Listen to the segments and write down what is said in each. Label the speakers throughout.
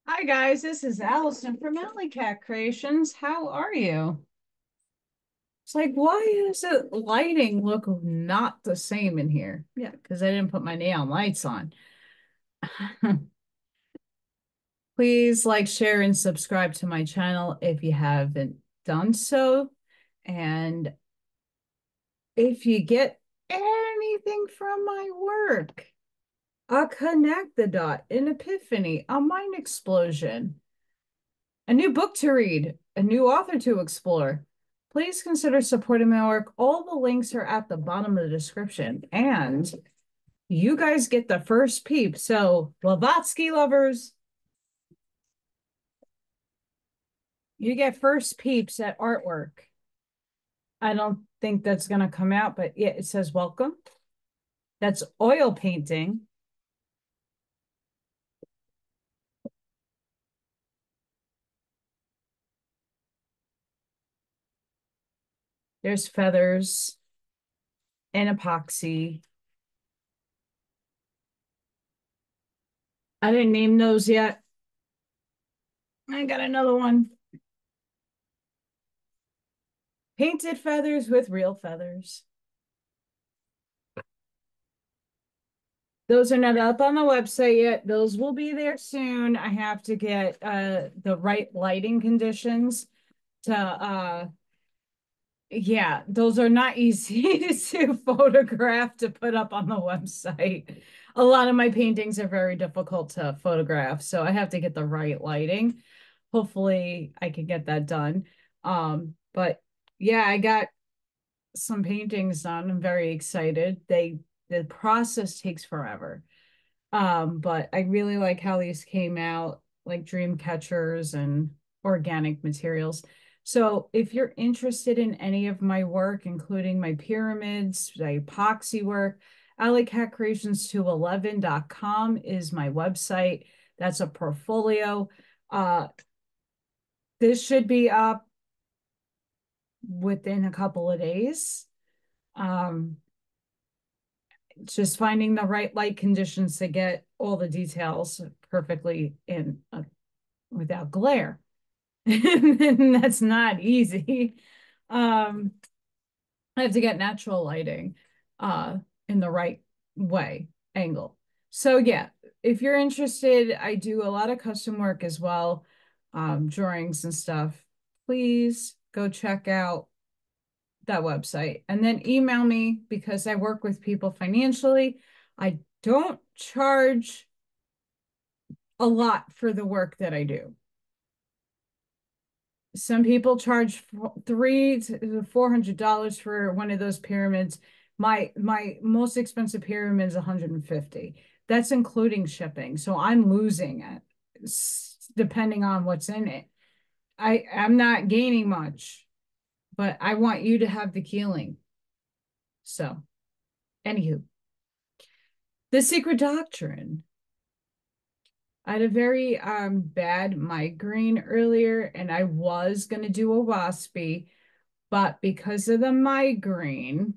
Speaker 1: Hi guys, this is Allison from Alley Cat Creations. How are you? It's like, why is it lighting look not the same in here? Yeah, because I didn't put my neon lights on. Please like, share, and subscribe to my channel if you haven't done so. And if you get anything from my work, a connect the dot, an epiphany, a mind explosion, a new book to read, a new author to explore, please consider supporting my work. All the links are at the bottom of the description. And you guys get the first peep. So, Blavatsky lovers, you get first peeps at artwork. I don't think that's going to come out, but yeah, it says welcome. That's oil painting. There's feathers and epoxy. I didn't name those yet. I got another one. Painted feathers with real feathers. Those are not up on the website yet. Those will be there soon. I have to get the right lighting conditions to yeah, those are not easy to photograph to put up on the website. A lot of my paintings are very difficult to photograph, so I have to get the right lighting. Hopefully I can get that done. But yeah, I got some paintings done. I'm very excited. The process takes forever. But I really like how these came out, like dream catchers and organic materials. So if you're interested in any of my work, including my pyramids, my epoxy work, alleycatcreations211.com is my website. That's a portfolio. Uh, this should be up within a couple of days. Um, just finding the right light conditions to get all the details perfectly in without glare. And that's not easy. Um, I have to get natural lighting in the right way, angle. So yeah, if you're interested, I do a lot of custom work as well, drawings and stuff. Please go check out that website and then email me because I work with people financially. I don't charge a lot for the work that I do. Some people charge $300 to $400 for one of those pyramids. My most expensive pyramid is 150. That's including shipping. So I'm losing it depending on what's in it. I'm not gaining much, but I want you to have the healing. So, anywho, the Secret Doctrine. I had a very bad migraine earlier, and I was going to do a waspy, but because of the migraine,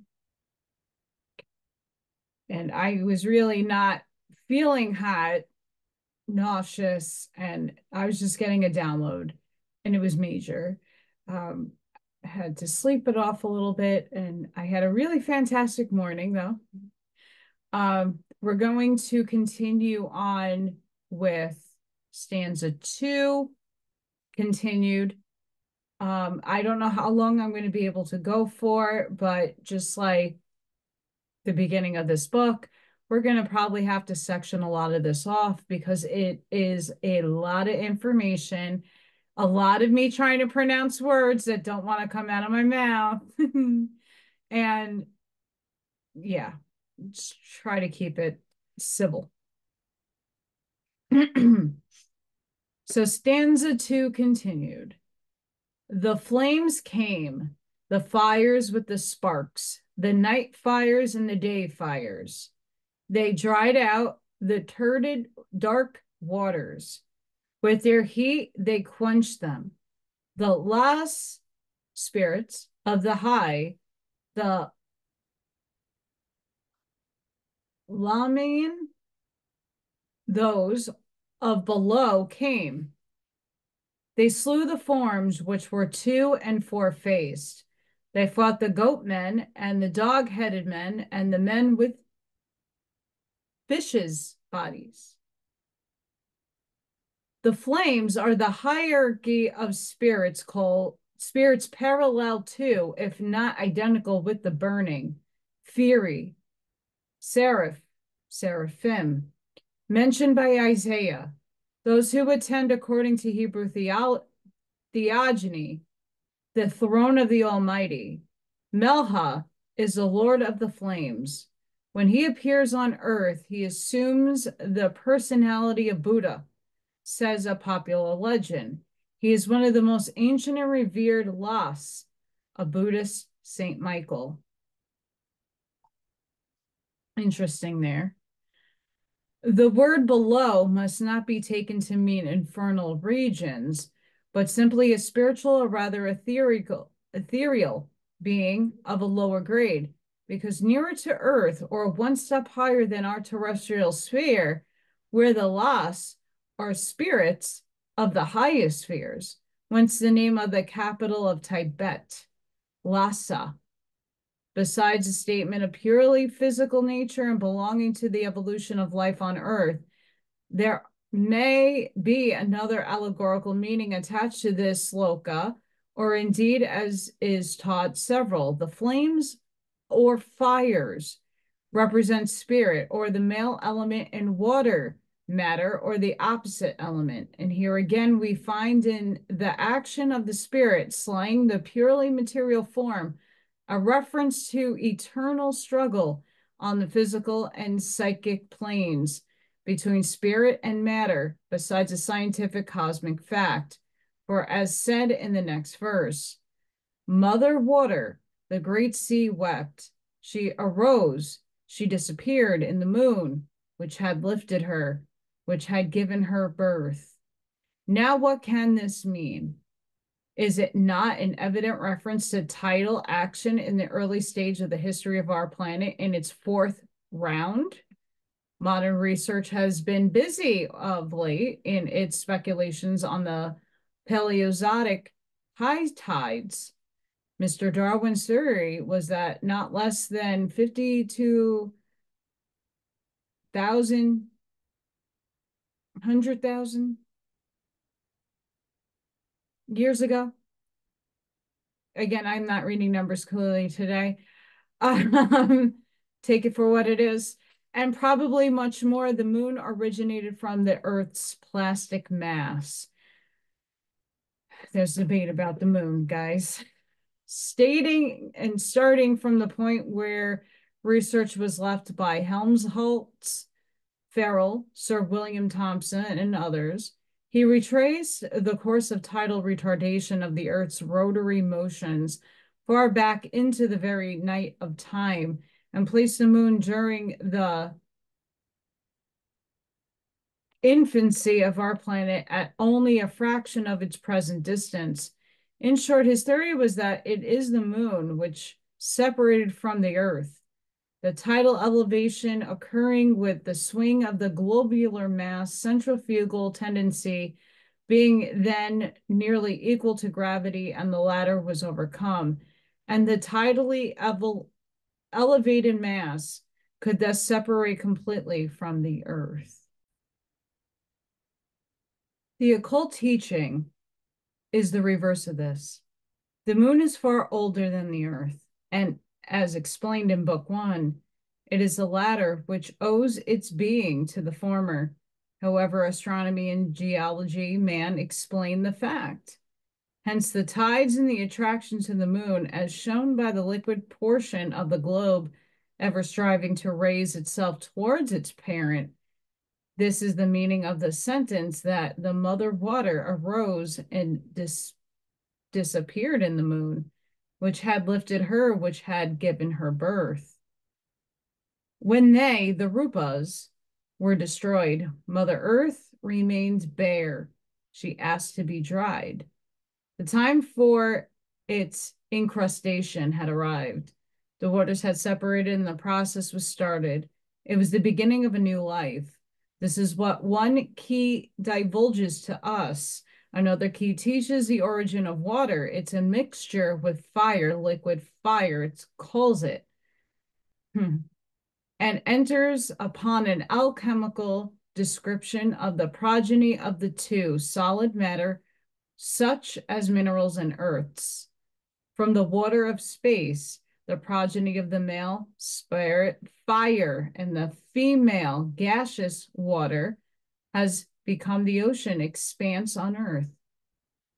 Speaker 1: and I was really not feeling hot, nauseous, and I was just getting a download, and it was major. Um, I had to sleep it off a little bit, and I had a really fantastic morning, though. We're going to continue on with stanza 2, continued. I don't know how long I'm going to be able to go for, but just like the beginning of this book, we're going to probably have to section a lot of this off because it is a lot of information, a lot of me trying to pronounce words that don't want to come out of my mouth. And yeah, just try to keep it civil. So stanza 2 continued. The flames came, the fires with the sparks, the night fires and the day fires. They dried out the turbid dark waters. With their heat, they quenched them. The last spirits of the high, the Lamian, those of below came. They slew the forms which were 2 and 4-faced. They fought the goat men and the dog-headed men and the men with fishes' bodies. The flames are the hierarchy of spirits parallel to, if not identical with, the burning. Fury, seraphim, mentioned by Isaiah. Those who attend according to Hebrew theogony, the throne of the Almighty. Melha is the Lord of the flames. When he appears on earth, he assumes the personality of Buddha, says a popular legend. He is one of the most ancient and revered laws of Buddhist Saint Michael. Interesting there. The word below must not be taken to mean infernal regions, but simply a spiritual or rather ethereal being of a lower grade, because nearer to Earth or one step higher than our terrestrial sphere, where the Las are spirits of the highest spheres, whence the name of the capital of Tibet, Lhasa. Besides a statement of purely physical nature and belonging to the evolution of life on Earth, there may be another allegorical meaning attached to this sloka, or indeed, as is taught, several. The flames or fires represent spirit, or the male element in water, matter, or the opposite element. And here again, we find in the action of the spirit slaying the purely material form a reference to eternal struggle on the physical and psychic planes between spirit and matter, besides a scientific cosmic fact. For as said in the next verse, Mother Water, the great sea wept. She arose, she disappeared in the moon, which had lifted her, which had given her birth. Now what can this mean? Is it not an evident reference to tidal action in the early stage of the history of our planet in its 4th round? Modern research has been busy of late in its speculations on the Paleozoic high tides. Mr. Darwin's theory was that not less than 52,000, 100,000 years ago. Again, I'm not reading numbers clearly today. Take it for what it is. And probably much more, the moon originated from the Earth's plastic mass. There's debate about the moon, guys. Stating and starting from the point where research was left by Helmholtz, Farrell, Sir William Thomson, and others, he retraced the course of tidal retardation of the Earth's rotary motions far back into the very night of time and placed the moon during the infancy of our planet at only a fraction of its present distance. In short, his theory was that it is the moon which separated from the Earth, the tidal elevation occurring with the swing of the globular mass centrifugal tendency being then nearly equal to gravity, and the latter was overcome. And the tidally elevated mass could thus separate completely from the Earth. The occult teaching is the reverse of this. The moon is far older than the Earth, and as explained in Book 1, it is the latter which owes its being to the former. However, astronomy and geology man explain the fact. Hence, the tides and the attraction to the moon, as shown by the liquid portion of the globe ever striving to raise itself towards its parent. This is the meaning of the sentence that the mother water arose and disappeared in the moon, which had lifted her, which had given her birth. When they, the Rupas, were destroyed, Mother Earth remained bare. She asked to be dried. The time for its incrustation had arrived. The waters had separated and the process was started. It was the beginning of a new life. This is what one key divulges to us. Another key teaches the origin of water. It's a mixture with fire, liquid fire, it calls it. And enters upon an alchemical description of the progeny of the two, solid matter, such as minerals and earths. From the water of space, the progeny of the male spirit, fire, and the female gaseous water has become the ocean expanse on earth.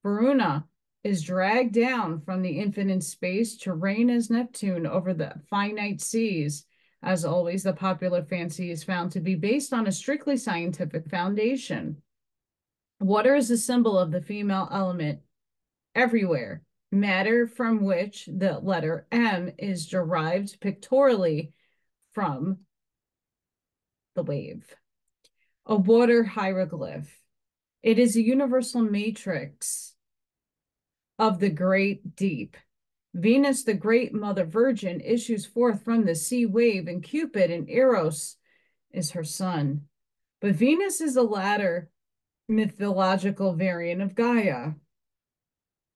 Speaker 1: Varuna is dragged down from the infinite space to reign as Neptune over the finite seas. As always, the popular fancy is found to be based on a strictly scientific foundation. Water is a symbol of the female element everywhere. Matter from which the letter M is derived pictorially from the wave. A water hieroglyph. It is a universal matrix of the great deep. Venus, the great mother virgin, issues forth from the sea wave, and Cupid and Eros is her son. But Venus is a latter mythological variant of Gaia.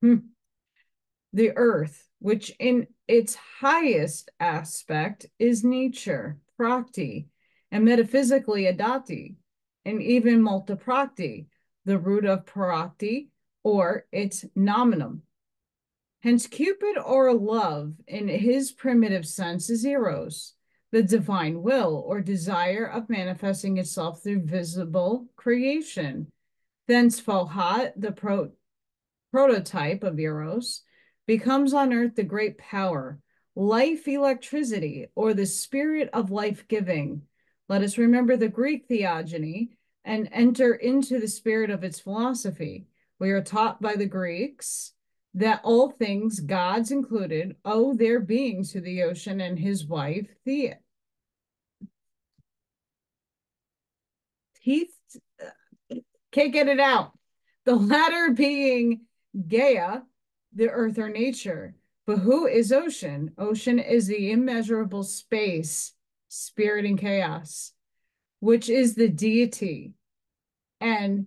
Speaker 1: The earth, which in its highest aspect is nature, prakti, and metaphysically adati, and even multiprakti, the root of prakti, or its nominum. Hence, Cupid, or love, in his primitive sense, is eros, the divine will or desire of manifesting itself through visible creation. Thence, Fohat, the prototype of eros, becomes on earth the great power, life electricity, or the spirit of life-giving. Let us remember the Greek theogony and enter into the spirit of its philosophy. We are taught by the Greeks that all things, gods included, owe their being to the ocean and his wife, Thea. Can't get it out. The latter being Gaia, the earth or nature. But who is ocean? Ocean is the immeasurable space, spirit and chaos, which is the deity. And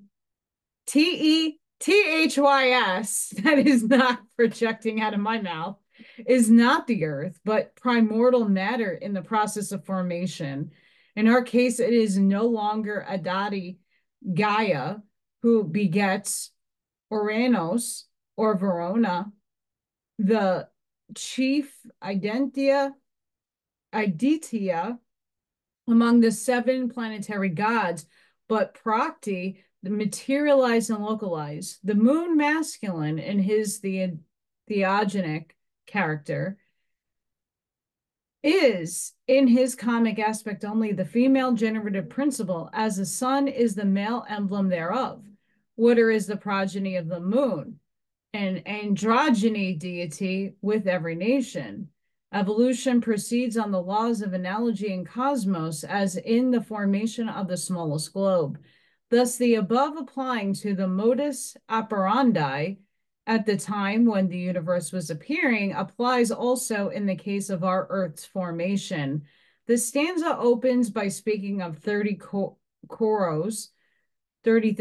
Speaker 1: TETHYS, that is not projecting out of my mouth, is not the earth, but primordial matter in the process of formation. In our case, it is no longer Adati Gaia who begets Oranos or Verona, the chief Aditya among the 7 planetary gods, but Prakti, the materialized and localized. The moon masculine in his theogonic character is, in his comic aspect only, the female generative principle, as the sun is the male emblem thereof. Water is the progeny of the moon, an androgyny deity with every nation. Evolution proceeds on the laws of analogy in cosmos, as in the formation of the smallest globe. Thus, the above applying to the modus operandi at the time when the universe was appearing applies also in the case of our Earth's formation. The stanza opens by speaking of 30 koros, 30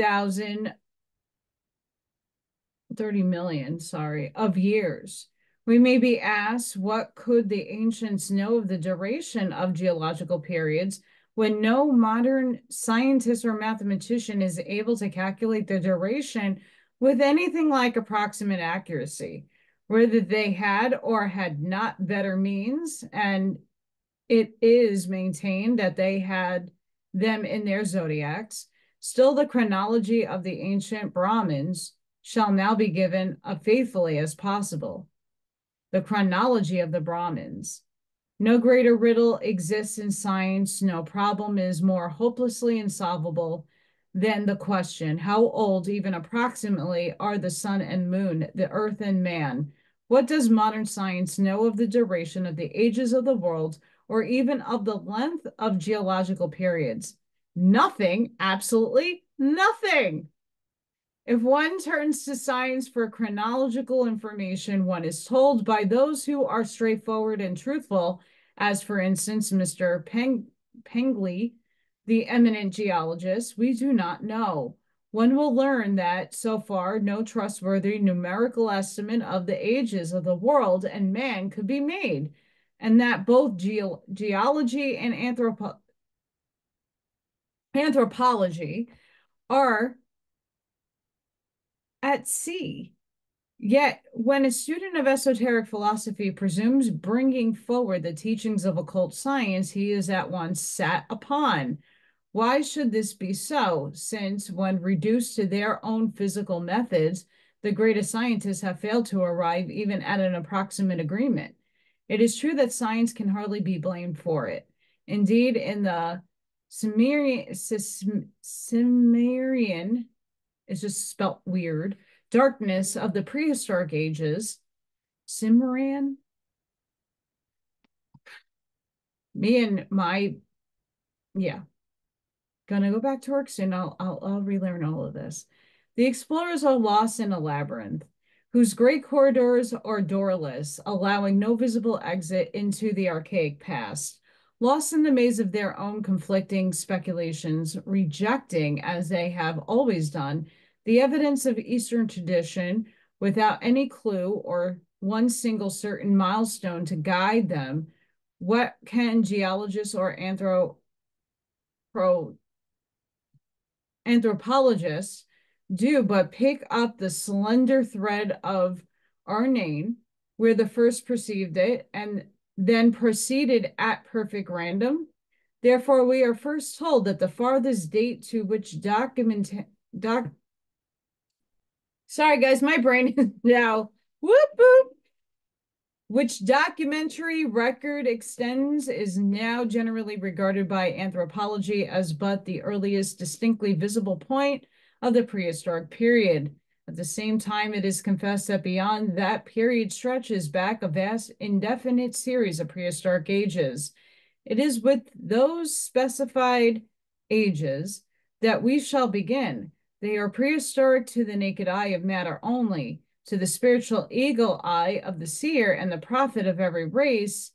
Speaker 1: million, of years. We may be asked, what could the ancients know of the duration of geological periods when no modern scientist or mathematician is able to calculate the duration with anything like approximate accuracy? Whether they had or had not better means, and it is maintained that they had them in their zodiacs, still the chronology of the ancient Brahmins shall now be given as faithfully as possible. The chronology of the Brahmins. No greater riddle exists in science, no problem is more hopelessly insolvable than the question, how old, even approximately, are the sun and moon, the earth and man? What does modern science know of the duration of the ages of the world, or even of the length of geological periods? Nothing, absolutely nothing. If one turns to science for chronological information, one is told by those who are straightforward and truthful, as for instance, Mr. Pengley, the eminent geologists, we do not know. One will learn that, so far, no trustworthy numerical estimate of the ages of the world and man could be made, and that both geology and anthropology are at sea. Yet, when a student of esoteric philosophy presumes bringing forward the teachings of occult science, he is at once sat upon. Why should this be so, since, when reduced to their own physical methods, the greatest scientists have failed to arrive even at an approximate agreement? It is true that science can hardly be blamed for it. Indeed, in the Sumerian, it's just spelt weird, darkness of the prehistoric ages, Cimmerian, yeah, gonna go back to work soon. I'll relearn all of this. The explorers are lost in a labyrinth whose great corridors are doorless, allowing no visible exit into the archaic past. Lost in the maze of their own conflicting speculations, rejecting, as they have always done, the evidence of Eastern tradition without any clue or one single certain milestone to guide them, what can geologists or anthropologists do but pick up the slender thread of our name, where the first perceived it, and then proceeded at perfect random? Therefore, we are first told that the farthest date to which sorry guys, my brain is now whoop whoop, which documentary record extends is now generally regarded by anthropology as but the earliest distinctly visible point of the prehistoric period. At the same time, it is confessed that beyond that period stretches back a vast indefinite series of prehistoric ages. It is with those specified ages that we shall begin. They are prehistoric to the naked eye of matter only. To the spiritual eagle eye of the seer and the prophet of every race,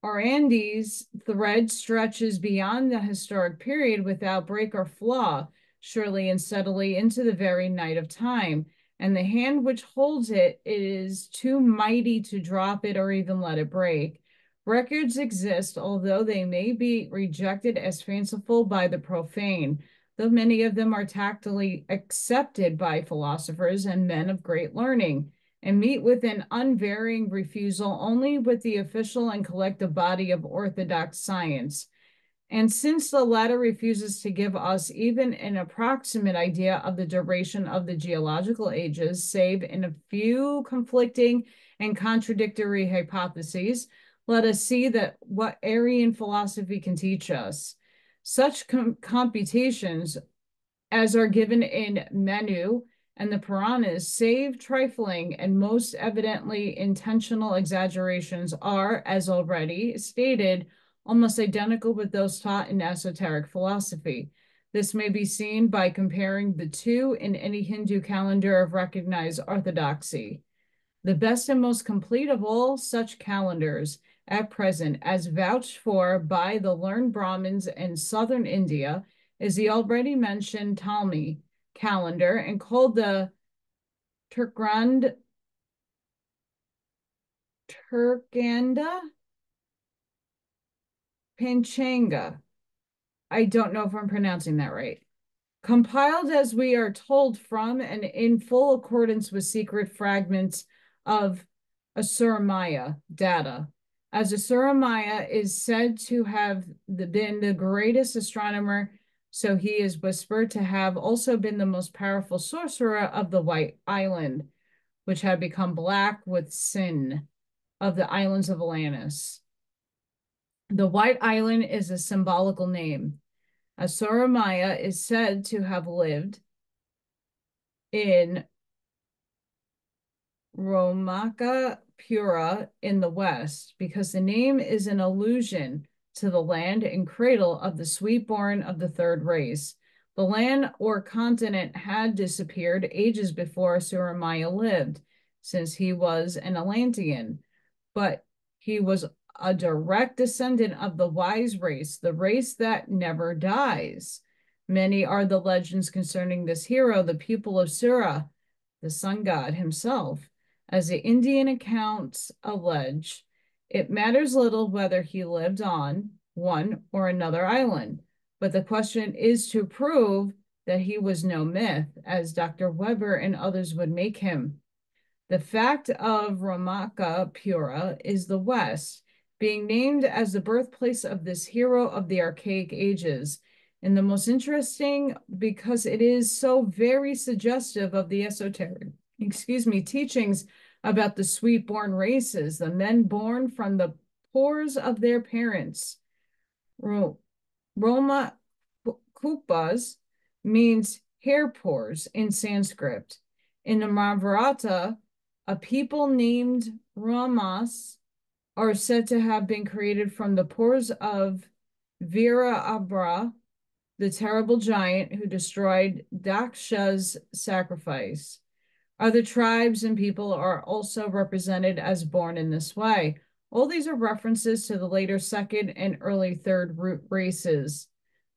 Speaker 1: Arandi's thread stretches beyond the historic period without break or flaw, surely and steadily into the very night of time. And the hand which holds it is too mighty to drop it or even let it break. Records exist, although they may be rejected as fanciful by the profane, though many of them are tactily accepted by philosophers and men of great learning, and meet with an unvarying refusal only with the official and collective body of orthodox science. And since the latter refuses to give us even an approximate idea of the duration of the geological ages, save in a few conflicting and contradictory hypotheses, let us see that what Aryan philosophy can teach us. Such computations as are given in Menu and the Puranas, save trifling and most evidently intentional exaggerations, are, as already stated, almost identical with those taught in esoteric philosophy. This may be seen by comparing the two in any Hindu calendar of recognized orthodoxy. The best and most complete of all such calendars at present, as vouched for by the learned Brahmins in southern India, is the already mentioned Ptolemy calendar, and called the Turkanda Panchanga. I don't know if I'm pronouncing that right. Compiled, as we are told, from and in full accordance with secret fragments of Asura Maya data. As Asura Maya is said to have been the greatest astronomer, so he is whispered to have also been the most powerful sorcerer of the White Island, which had become black with sin of the islands of Atlantis. The White Island is a symbolical name. Asura Maya is said to have lived in Romaka Pura in the west, because the name is an allusion to the land and cradle of the sweet-born of the third race. The land or continent had disappeared ages before Asura Maya lived, since he was an Atlantean, but he was a direct descendant of the wise race, the race that never dies. Many are the legends concerning this hero, the pupil of Sura, the sun god himself. As the Indian accounts allege, it matters little whether he lived on one or another island, but the question is to prove that he was no myth, as Dr. Weber and others would make him. The fact of Ramakapura is the West, being named as the birthplace of this hero of the archaic ages. And the most interesting because it is so very suggestive of the esoteric, teachings about the sweet-born races, the men born from the pores of their parents. Roma Kupas means hair pores in Sanskrit. In the Mahabharata, a people named Ramas are said to have been created from the pores of Virabhadra, the terrible giant who destroyed Daksha's sacrifice. Other tribes and people are also represented as born in this way. All these are references to the later second and early third root races.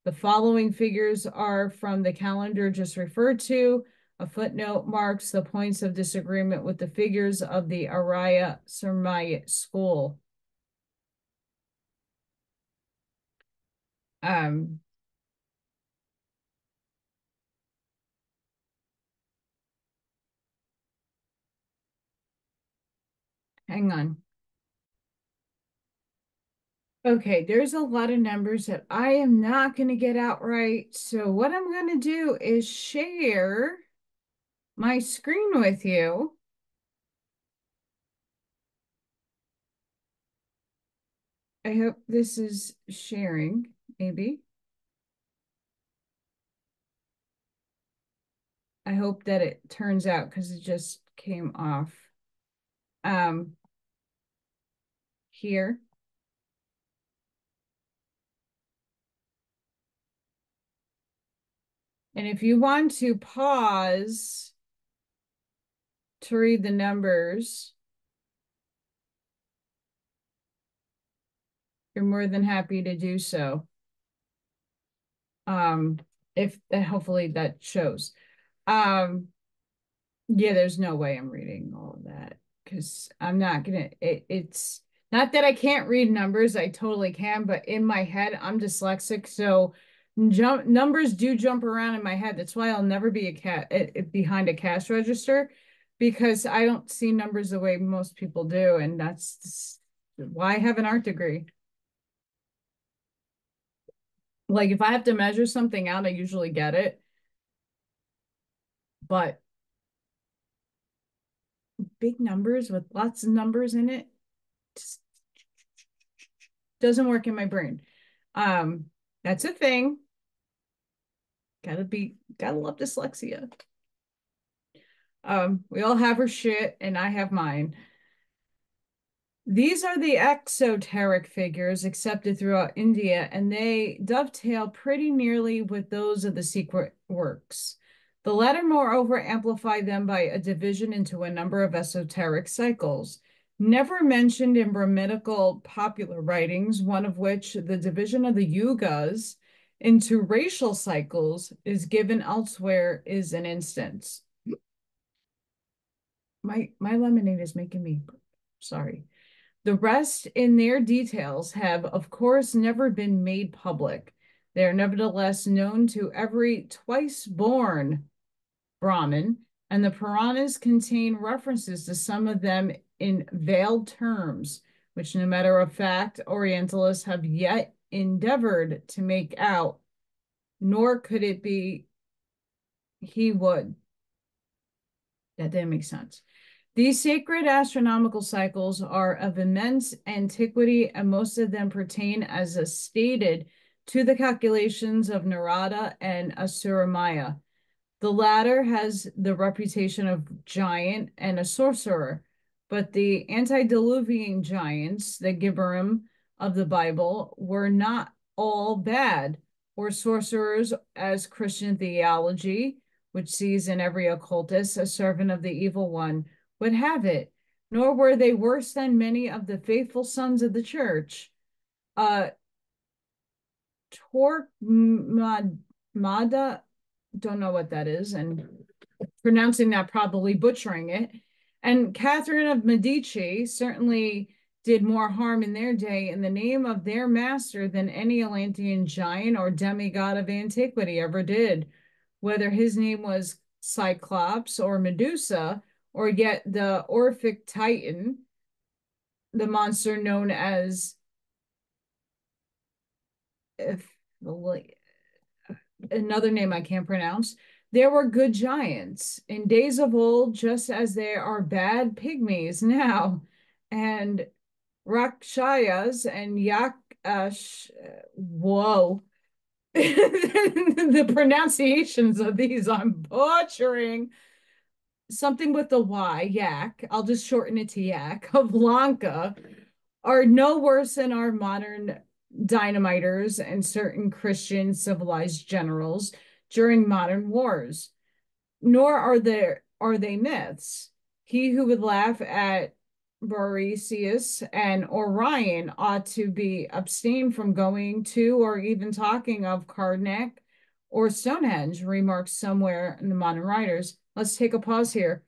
Speaker 1: The following figures are from the calendar just referred to. A footnote marks the points of disagreement with the figures of the Arya Sarmaya school. Hang on. Okay, there's a lot of numbers that I am not going to get out right. So what I'm going to do is share my screen with you. I hope this is sharing, maybe. I hope that it turns out because it just came off. Here. And if you want to pause to read the numbers, you're more than happy to do so. If hopefully that shows. Yeah, there's no way I'm reading all of that because I'm not gonna, it's not that I can't read numbers, I totally can, but in my head, I'm dyslexic, so numbers do jump around in my head. That's why I'll never be behind a cash register because I don't see numbers the way most people do, and that's why I have an art degree. Like if I have to measure something out, I usually get it. But big numbers with lots of numbers in it just doesn't work in my brain. That's a thing. Gotta love dyslexia. We all have our shit, and I have mine. These are the exoteric figures accepted throughout India, and they dovetail pretty nearly with those of the secret works. The latter, moreover, amplify them by a division into a number of esoteric cycles, never mentioned in Brahminical popular writings, one of which, the division of the yugas into racial cycles, is given elsewhere, is an instance. My lemonade is making me sorry. The rest in their details have, of course, never been made public. They are nevertheless known to every twice-born Brahmin, and the Puranas contain references to some of them in veiled terms, which, no matter of fact, Orientalists have yet endeavored to make out, nor could it be he would. That didn't make sense. These sacred astronomical cycles are of immense antiquity, and most of them pertain, as stated, to the calculations of Narada and Asuramaya. The latter has the reputation of giant and a sorcerer, but the antediluvian giants, the Gibborim of the Bible, were not all bad, or sorcerers, as Christian theology, which sees in every occultist a servant of the evil one, would have it. nor were they worse than many of the faithful sons of the church. Uh, Torquemada, don't know what that is, and pronouncing that, probably butchering it. And Catherine of Medici certainly did more harm in their day in the name of their master than any Atlantean giant or demigod of antiquity ever did, whether his name was Cyclops or Medusa, or yet the Orphic Titan, the monster known as if, another name I can't pronounce. There were good giants in days of old, just as there are bad pygmies now. And Rakshayas and whoa. The pronunciations of these I'm butchering. Something with the Y, yak. I'll just shorten it to yak, of Lanka are no worse than our modern dynamiters and certain Christian civilized generals during modern wars. Nor are they myths. He who would laugh at Boresius and Orion ought to be abstained from going to or even talking of Karnak or Stonehenge, remarks somewhere in the modern writers. Let's take a pause here.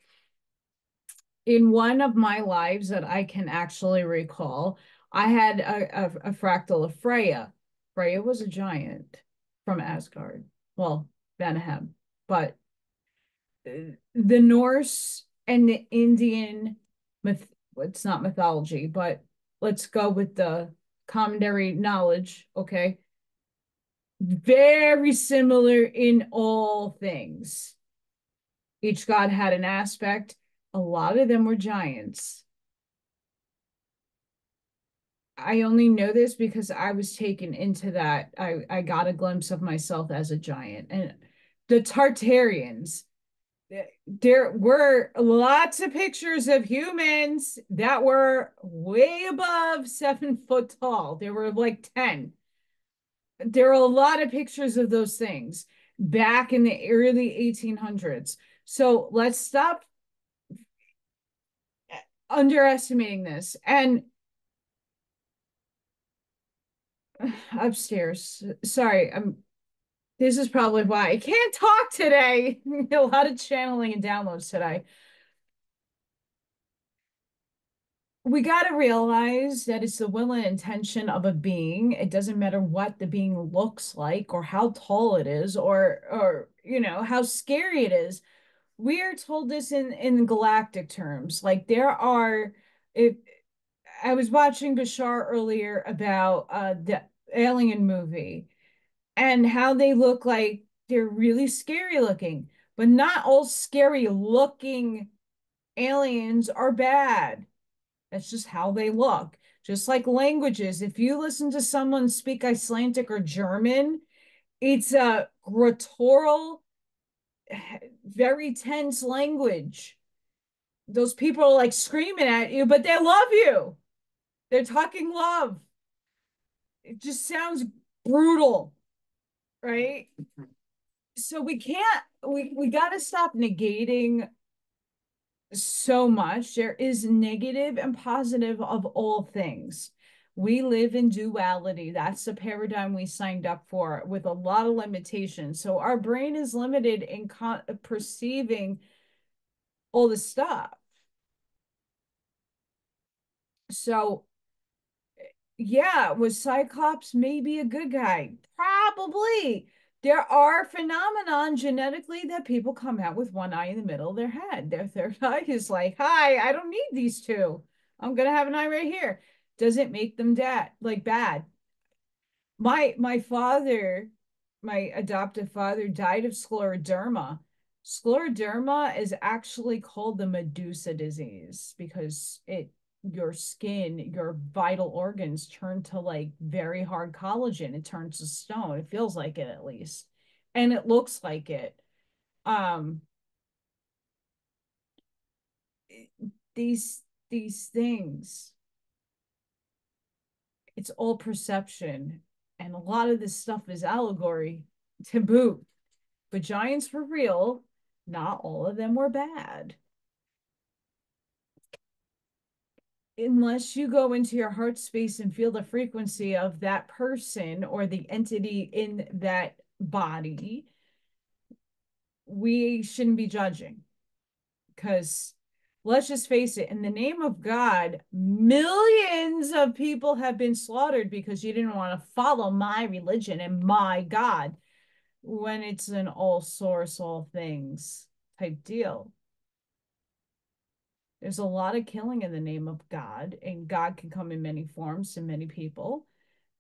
Speaker 1: In one of my lives that I can actually recall, I had a fractal of Freya. Freya was a giant from Asgard. Well, Vanahem. But the Norse and the Indian it's not mythology, but let's go with the commentary knowledge, okay? Very similar in all things. Each god had an aspect. A lot of them were giants. I only know this because I was taken into that. I got a glimpse of myself as a giant. And the Tartarians, there were lots of pictures of humans that were way above 7 foot tall. There were like 10. There are a lot of pictures of those things back in the early 1800s. So let's stop underestimating this. And upstairs, sorry, this is probably why I can't talk today. A lot of channeling and downloads today. We got to realize that it's the will and intention of a being. It doesn't matter what the being looks like or how tall it is or how scary it is. We are told this in galactic terms. Like there are if I was watching Bashar earlier about the Alien movie and how they look like they're really scary looking, but not all scary looking aliens are bad. That's just how they look. Just like languages. If you listen to someone speak Icelandic or German, it's a guttural, very tense language. Those people are like screaming at you, but they love you. They're talking love. It just sounds brutal, right? So we can't, we got to stop negating so much. There is negative and positive of all things. We live in duality. That's the paradigm we signed up for with a lot of limitations. So our brain is limited in perceiving all the stuff. So yeah, was Cyclops maybe a good guy? Probably. There are phenomenon genetically that people come out with one eye in the middle of their head. Their third eye is like, hi, I don't need these two. I'm gonna have an eye right here. Does it make them bad? My father, my adoptive father, died of scleroderma. Scleroderma is actually called the Medusa disease because your skin, your vital organs turn to like very hard collagen. It turns to stone. It feels like it at least. And it looks like it. Um these these things, it's all perception. And a lot of this stuff is allegory to boot. But giants were real. Not all of them were bad. unless you go into your heart space and feel the frequency of that person or the entity in that body, we shouldn't be judging. Because let's just face it, in the name of God, millions of people have been slaughtered because you didn't want to follow my religion and my God, when it's an all source, all things type deal. There's a lot of killing in the name of God, and God can come in many forms to many people.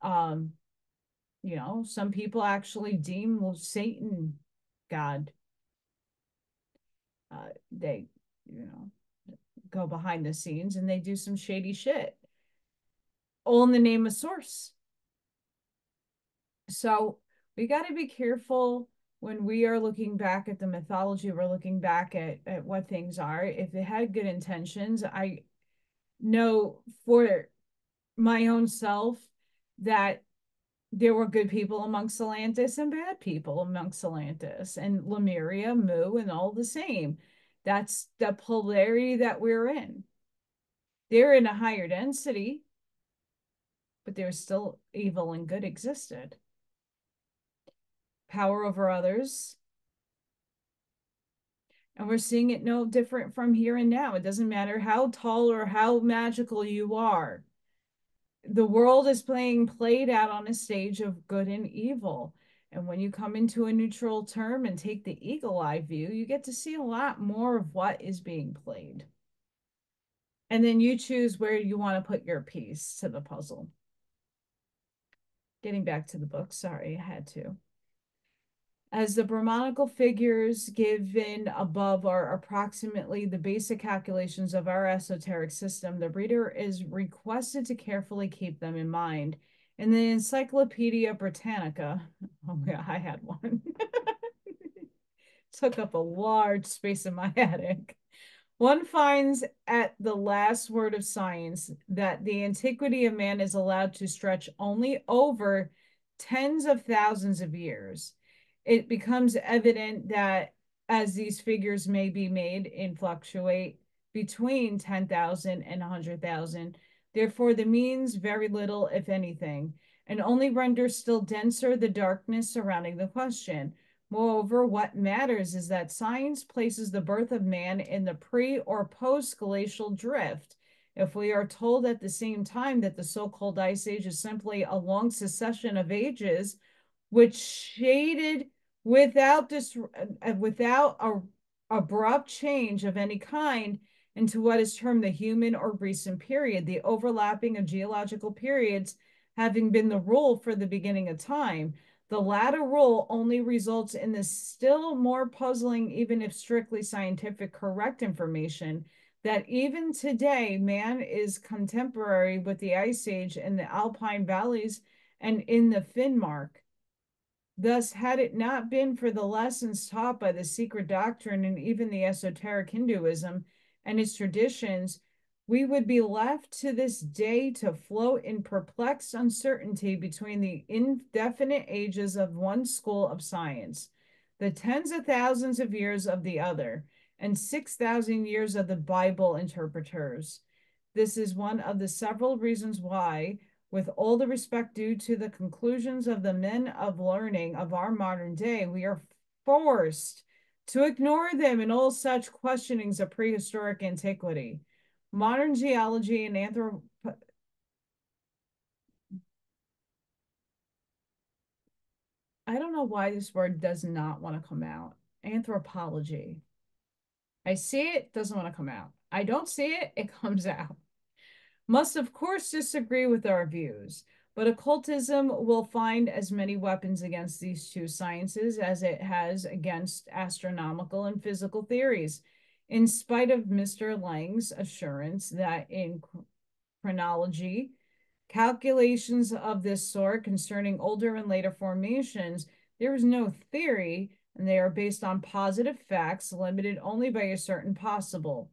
Speaker 1: Um, some people actually deem Satan God. They, you know, go behind the scenes and they do some shady shit, all in the name of source. So we got to be careful when we are looking back at the mythology. We're looking back at what things are. If they had good intentions, I know for my own self that there were good people amongst Atlantis and bad people amongst Atlantis and Lemuria, Mu, and all the same. That's the polarity that we're in. They're in a higher density, but there's still evil and good existed. Power over others. And we're seeing it no different from here and now. It doesn't matter how tall or how magical you are. The world is played out on a stage of good and evil. And when you come into a neutral term and take the eagle eye view, you get to see a lot more of what is being played. And then you choose where you want to put your piece to the puzzle. Getting back to the book, sorry, I had to. As the Brahmanical figures given above are approximately the basic calculations of our esoteric system, the reader is requested to carefully keep them in mind. In the Encyclopedia Britannica, oh yeah, I had one, took up a large space in my attic. One finds at the last word of science that the antiquity of man is allowed to stretch only over tens of thousands of years. It becomes evident that as these figures may be made and fluctuate between 10,000 and 100,000, therefore the means very little, if anything, and only renders still denser the darkness surrounding the question. Moreover, what matters is that science places the birth of man in the pre or post glacial drift. If we are told at the same time that the so-called ice age is simply a long succession of ages, which shaded without abrupt change of any kind into what is termed the human or recent period, the overlapping of geological periods having been the rule for the beginning of time. The latter rule only results in the still more puzzling, even if strictly scientific correct information, that even today man is contemporary with the Ice Age in the Alpine valleys and in the Finnmark. Thus, had it not been for the lessons taught by the Secret Doctrine and even the esoteric Hinduism and its traditions, we would be left to this day to float in perplexed uncertainty between the indefinite ages of one school of science, the tens of thousands of years of the other, and 6,000 years of the Bible interpreters. This is one of the several reasons why, with all the respect due to the conclusions of the men of learning of our modern day, we are forced to ignore them in all such questionings of prehistoric antiquity. Modern geology and I don't know why this word does not want to come out. Anthropology. I see it, doesn't want to come out. I don't see it, it comes out. Must of course disagree with our views, but occultism will find as many weapons against these two sciences as it has against astronomical and physical theories, in spite of Mr. Lang's assurance that in chronology, calculations of this sort concerning older and later formations, there is no theory, and they are based on positive facts limited only by a certain possible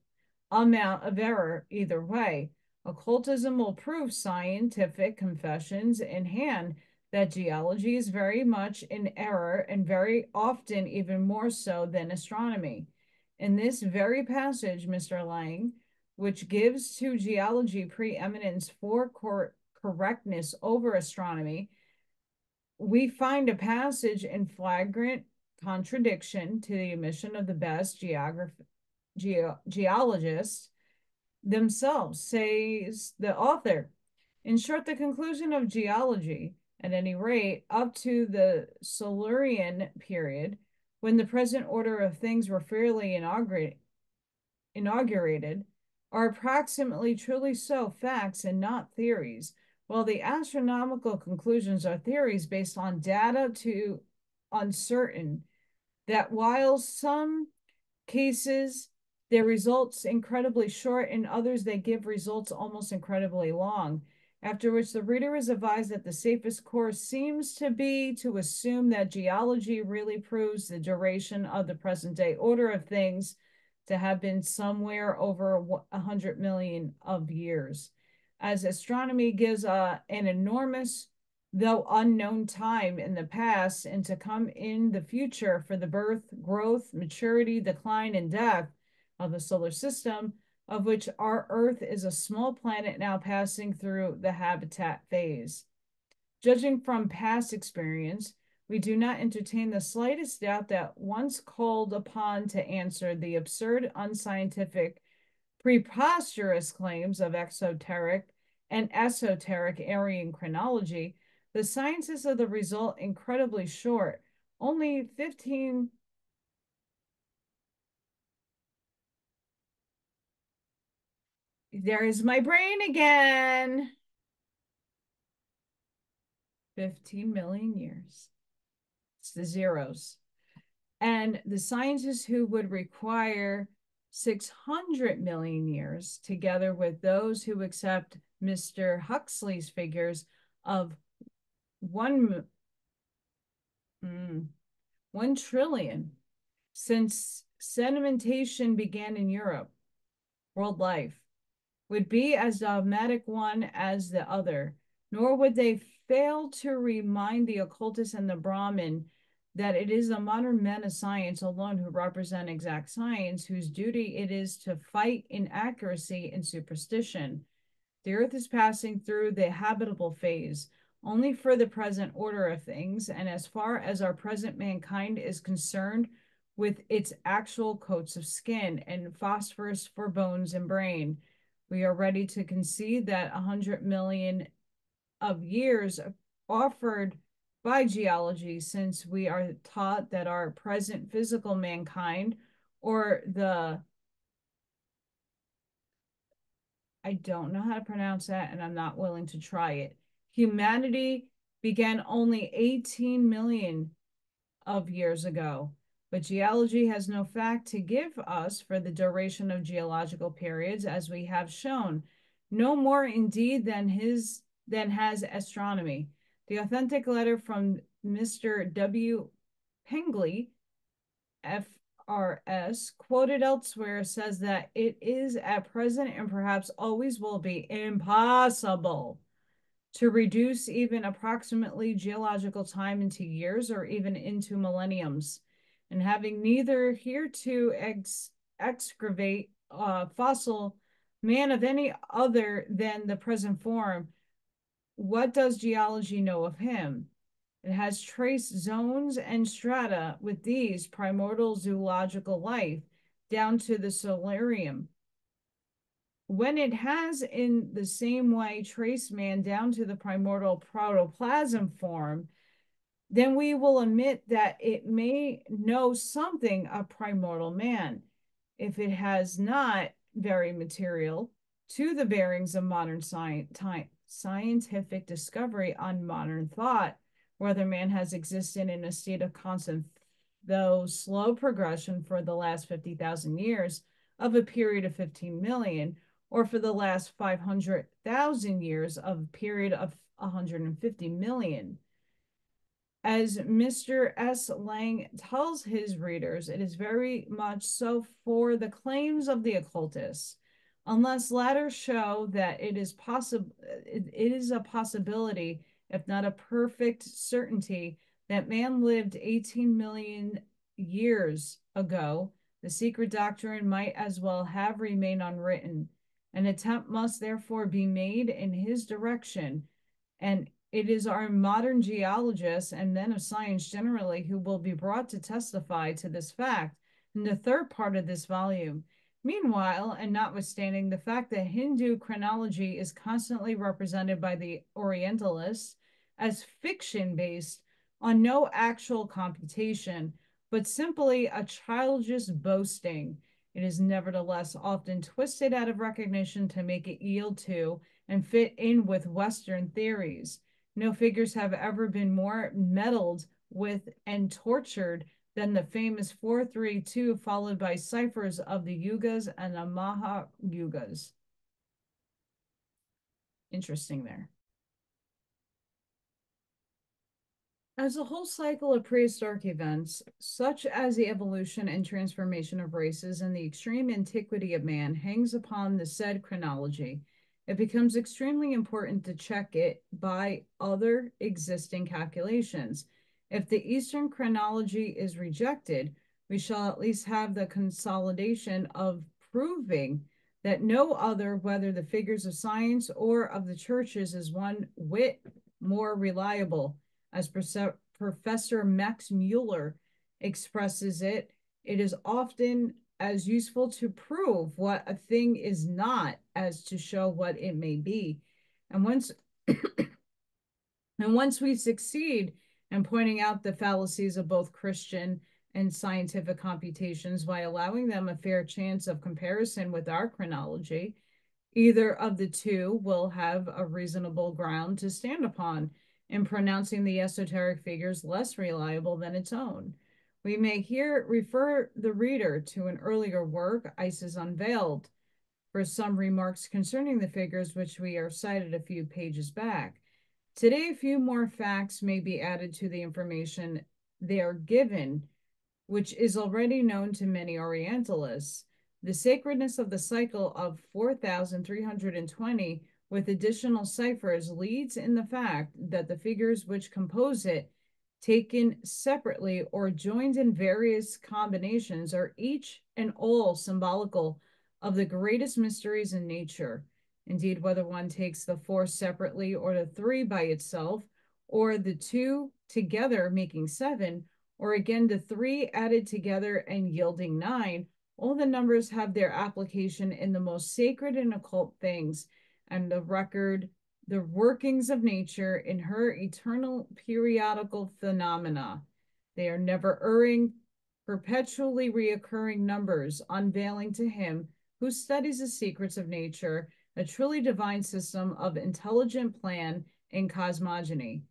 Speaker 1: amount of error either way. Occultism will prove scientific confessions in hand that geology is very much in error and very often even more so than astronomy. In this very passage, Mr. Lang which gives to geology preeminence for correctness over astronomy, we find a passage in flagrant contradiction to the admission of the best geologists themselves, says the author. In short, the conclusion of geology, at any rate, up to the Silurian period, when the present order of things were fairly inaugurated, are approximately truly so facts and not theories, while the astronomical conclusions are theories based on data too uncertain, that while some cases their results incredibly short, in others they give results almost incredibly long. After which the reader is advised that the safest course seems to be to assume that geology really proves the duration of the present day order of things to have been somewhere over 100 million of years, as astronomy gives an enormous, though unknown time in the past and to come in the future for the birth, growth, maturity, decline, and death of the solar system, of which our Earth is a small planet now passing through the habitat phase. Judging from past experience, we do not entertain the slightest doubt that once called upon to answer the absurd, unscientific, preposterous claims of exoteric and esoteric Aryan chronology, the sciences of the result incredibly short, only 15. There is my brain again. 15 million years. It's the zeros. And the scientists who would require 600 million years, together with those who accept Mr. Huxley's figures of 1 trillion, since sedimentation began in Europe, world life would be as dogmatic one as the other, nor would they fail to remind the occultist and the Brahmin that it is the modern men of science alone who represent exact science, whose duty it is to fight inaccuracy and superstition. The earth is passing through the habitable phase only for the present order of things, and as far as our present mankind is concerned, with its actual coats of skin and phosphorus for bones and brain, we are ready to concede that 100 million of years offered by geology, since we are taught that our present physical mankind, or I don't know how to pronounce that, and I'm not willing to try it. Humanity began only 18 million of years ago, but geology has no fact to give us for the duration of geological periods, as we have shown, no more indeed than has astronomy. The authentic letter from Mr. W. Pengley, FRS, quoted elsewhere, says that it is at present and perhaps always will be impossible to reduce even approximately geological time into years or even into millenniums. And having neither here to excavate fossil man of any other than the present form, what does geology know of him? It has traced zones and strata with these primordial zoological life down to the solarium. When it has in the same way traced man down to the primordial protoplasm form, then we will admit that it may know something of primordial man, if it has not very material to the bearings of modern scientific discovery on modern thought, whether man has existed in a state of constant, though slow progression for the last 50,000 years of a period of 15 million, or for the last 500,000 years of a period of 150 million. As Mr. S. Lang tells his readers, it is very much so for the claims of the occultists, unless latter show that it is a possibility, if not a perfect certainty, that man lived 18 million years ago, the secret doctrine might as well have remained unwritten. An attempt must therefore be made in his direction, and it is our modern geologists and men of science generally who will be brought to testify to this fact in the third part of this volume. Meanwhile, and notwithstanding the fact that Hindu chronology is constantly represented by the Orientalists as fiction based on no actual computation, but simply a childish boasting, it is nevertheless often twisted out of recognition to make it yield to and fit in with Western theories. No figures have ever been more meddled with and tortured than the famous 432, followed by ciphers of the Yugas and the Maha Yugas. Interesting there. As a whole cycle of prehistoric events, such as the evolution and transformation of races and the extreme antiquity of man, hangs upon the said chronology, it becomes extremely important to check it by other existing calculations. If the Eastern chronology is rejected, we shall at least have the consolidation of proving that no other, whether the figures of science or of the churches, is one whit more reliable. As Professor Max Mueller expresses it, it is often as useful to prove what a thing is not as to show what it may be. And once and once we succeed in pointing out the fallacies of both Christian and scientific computations by allowing them a fair chance of comparison with our chronology, either of the two will have a reasonable ground to stand upon in pronouncing the esoteric figures less reliable than its own. We may here refer the reader to an earlier work, Isis Unveiled, for some remarks concerning the figures which we are cited a few pages back. Today, a few more facts may be added to the information they are given, which is already known to many Orientalists. The sacredness of the cycle of 4,320 with additional ciphers leads in the fact that the figures which compose it, taken separately or joined in various combinations, are each and all symbolical of the greatest mysteries in nature. Indeed, whether one takes the 4 separately or the 3 by itself, or the 2 together making 7, or again the 3 added together and yielding 9, all the numbers have their application in the most sacred and occult things, and the workings of nature in her eternal periodical phenomena. They are never erring, perpetually reoccurring numbers, unveiling to him who studies the secrets of nature a truly divine system of intelligent plan and cosmogony,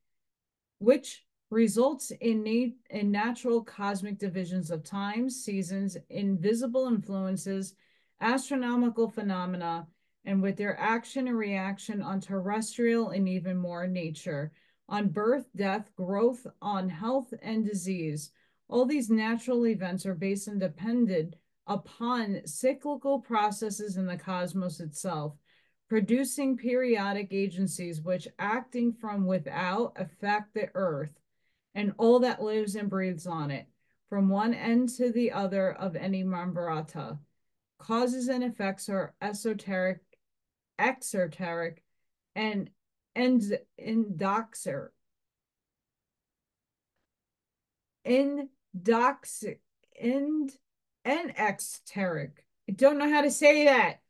Speaker 1: which results in natural cosmic divisions of times, seasons, invisible influences, astronomical phenomena, and with their action and reaction on terrestrial and even more nature, on birth, death, growth, on health and disease. All these natural events are based and dependent upon cyclical processes in the cosmos itself, producing periodic agencies which, acting from without, affect the earth and all that lives and breathes on it, from one end to the other of any mambarata. Causes and effects are esoteric, exoteric, and endoxic. Exteric. I don't know how to say that.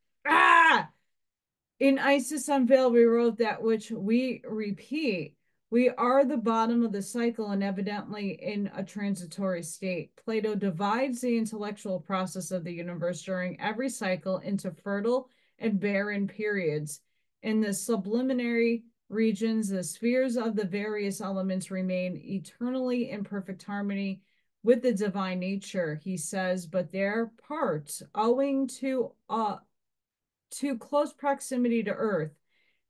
Speaker 1: In Isis Unveiled, we wrote that which we repeat. We are the bottom of the cycle and evidently in a transitory state. Plato divides the intellectual process of the universe during every cycle into fertile and barren periods. In the sublunary regions, the spheres of the various elements remain eternally in perfect harmony with the divine nature, he says, but their parts, owing to close proximity to earth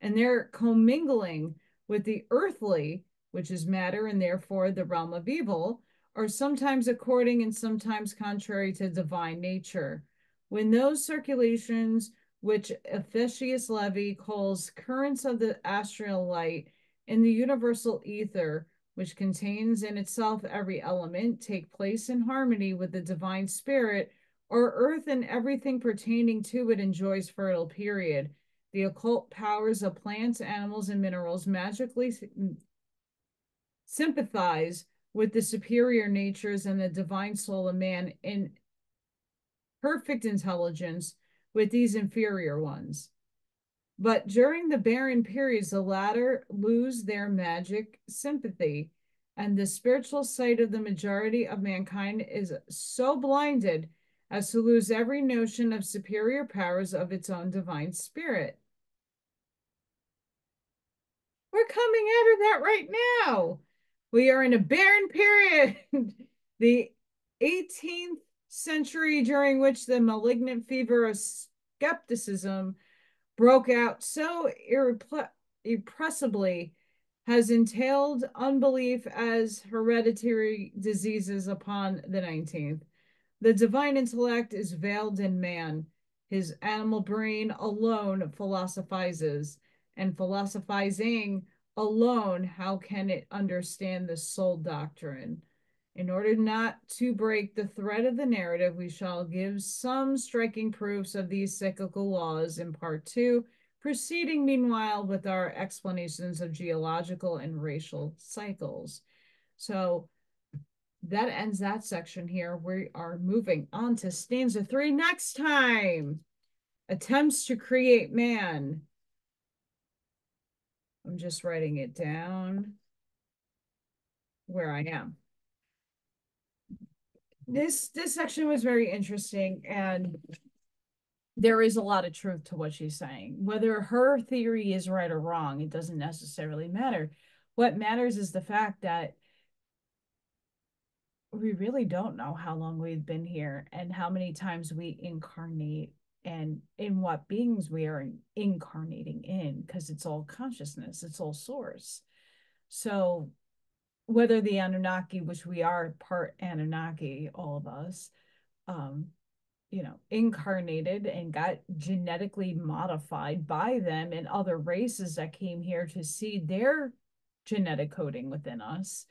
Speaker 1: and their commingling with the earthly, which is matter and therefore the realm of evil, are sometimes according and sometimes contrary to divine nature. When those circulations, which Ephesius Levi calls currents of the astral light in the universal ether, which contains in itself every element, take place in harmony with the divine spirit, Our earth and everything pertaining to it enjoys fertile period. The occult powers of plants, animals, and minerals magically sympathize with the superior natures and the divine soul of man in perfect intelligence with these inferior ones. But during the barren periods, the latter lose their magic sympathy, and the spiritual sight of the majority of mankind is so blinded as to lose every notion of superior powers of its own divine spirit. We're coming out of that right now. We are in a barren period. The 18th century, during which the malignant fever of skepticism broke out so irrepressibly, has entailed unbelief as hereditary diseases upon the 19th. The divine intellect is veiled in man. His animal brain alone philosophizes, and philosophizing alone, how can it understand the soul doctrine? In order not to break the thread of the narrative, we shall give some striking proofs of these cyclical laws in part two, proceeding meanwhile with our explanations of geological and racial cycles. So that ends that section here. We are moving on to stanza 3 next time. Attempts to create man. I'm just writing it down where I am. This section was very interesting, and there is a lot of truth to what she's saying. Whether her theory is right or wrong, it doesn't necessarily matter. What matters is the fact that we really don't know how long we've been here and how many times we incarnate and in what beings we are incarnating in, because it's all consciousness, it's all source. So whether the Anunnaki, which we are part Anunnaki, all of us, incarnated and got genetically modified by them and other races that came here to see their genetic coding within us.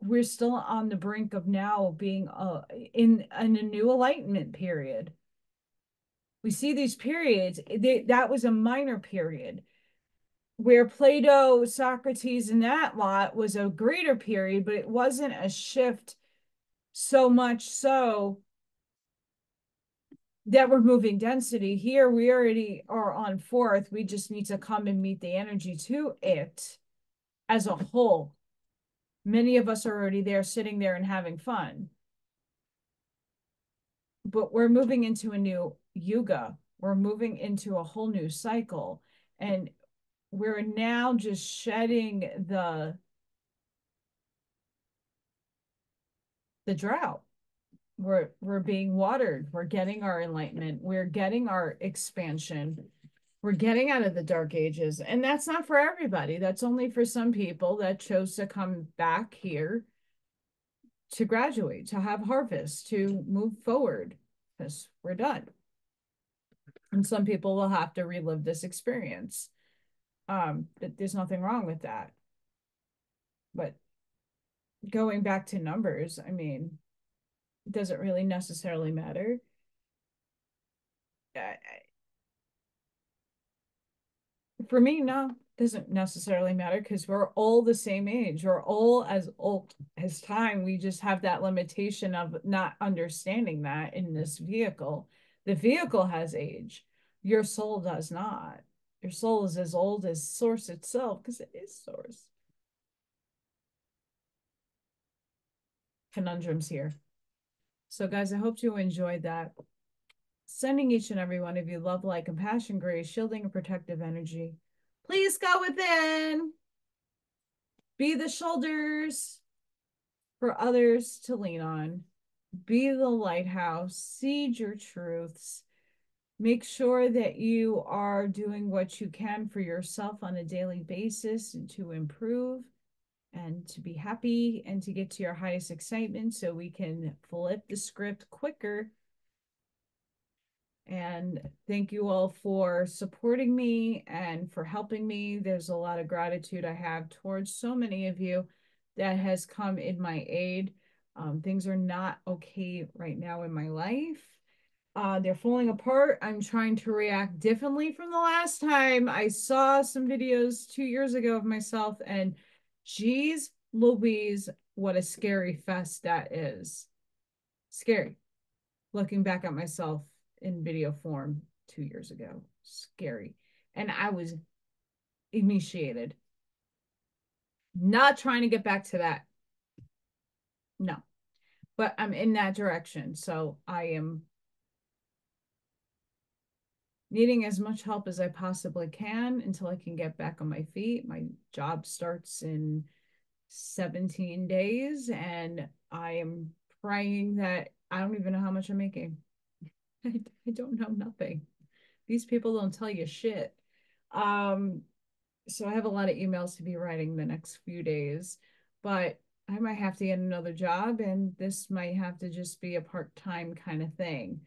Speaker 1: We're still on the brink of now being in a new enlightenment period. We see these periods, that was a minor period, where Plato, Socrates, and that lot was a greater period, but it wasn't a shift so much so that we're moving density. Here we already are on fourth. We just need to come and meet the energy to it as a whole. Many of us are already there, sitting there and having fun. But we're moving into a new yuga. We're moving into a whole new cycle. And we're now just shedding the drought. We're being watered. We're getting our enlightenment. We're getting our expansion. We're getting out of the dark ages. And that's not for everybody. That's only for some people that chose to come back here to graduate, to have harvest, to move forward, because we're done. And some people will have to relive this experience. There's nothing wrong with that. But going back to numbers, I mean, it doesn't really necessarily matter. For me, no, doesn't necessarily matter, because we're all the same age. We're all as old as time. We just have that limitation of not understanding that in this vehicle. The vehicle has age. Your soul does not. Your soul is as old as source itself, because it is source. Conundrums here. So guys, I hope you enjoyed that. Sending each and every one of you love, light, compassion, grace, shielding, and protective energy. Please go within. Be the shoulders for others to lean on. Be the lighthouse. Seed your truths. Make sure that you are doing what you can for yourself on a daily basis and to improve and to be happy and to get to your highest excitement, so we can flip the script quicker. And thank you all for supporting me and for helping me. There's a lot of gratitude I have towards so many of you that has come in my aid. Things are not okay right now in my life. They're falling apart. I'm trying to react differently from the last time. I saw some videos 2 years ago of myself, and geez Louise, what a scary fest that is. Scary. Looking back at myself in video form 2 years ago. Scary. And I was emaciated. Not trying to get back to that. No. But I'm in that direction. So I am needing as much help as I possibly can until I can get back on my feet. My job starts in 17 days, and I am praying that I don't even know how much I'm making. I don't know nothing. These people don't tell you shit. Um, so I have a lot of emails to be writing the next few days, but I might have to get another job, and this might have to just be a part-time kind of thing.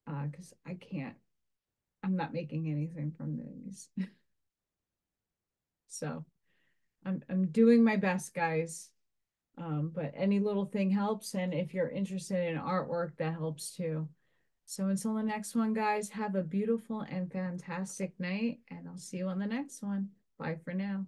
Speaker 1: Because I can't, I'm not making anything from these. So I'm doing my best, guys. But any little thing helps, and if you're interested in artwork, that helps too. So until the next one, guys, have a beautiful and fantastic night, and I'll see you on the next one. Bye for now.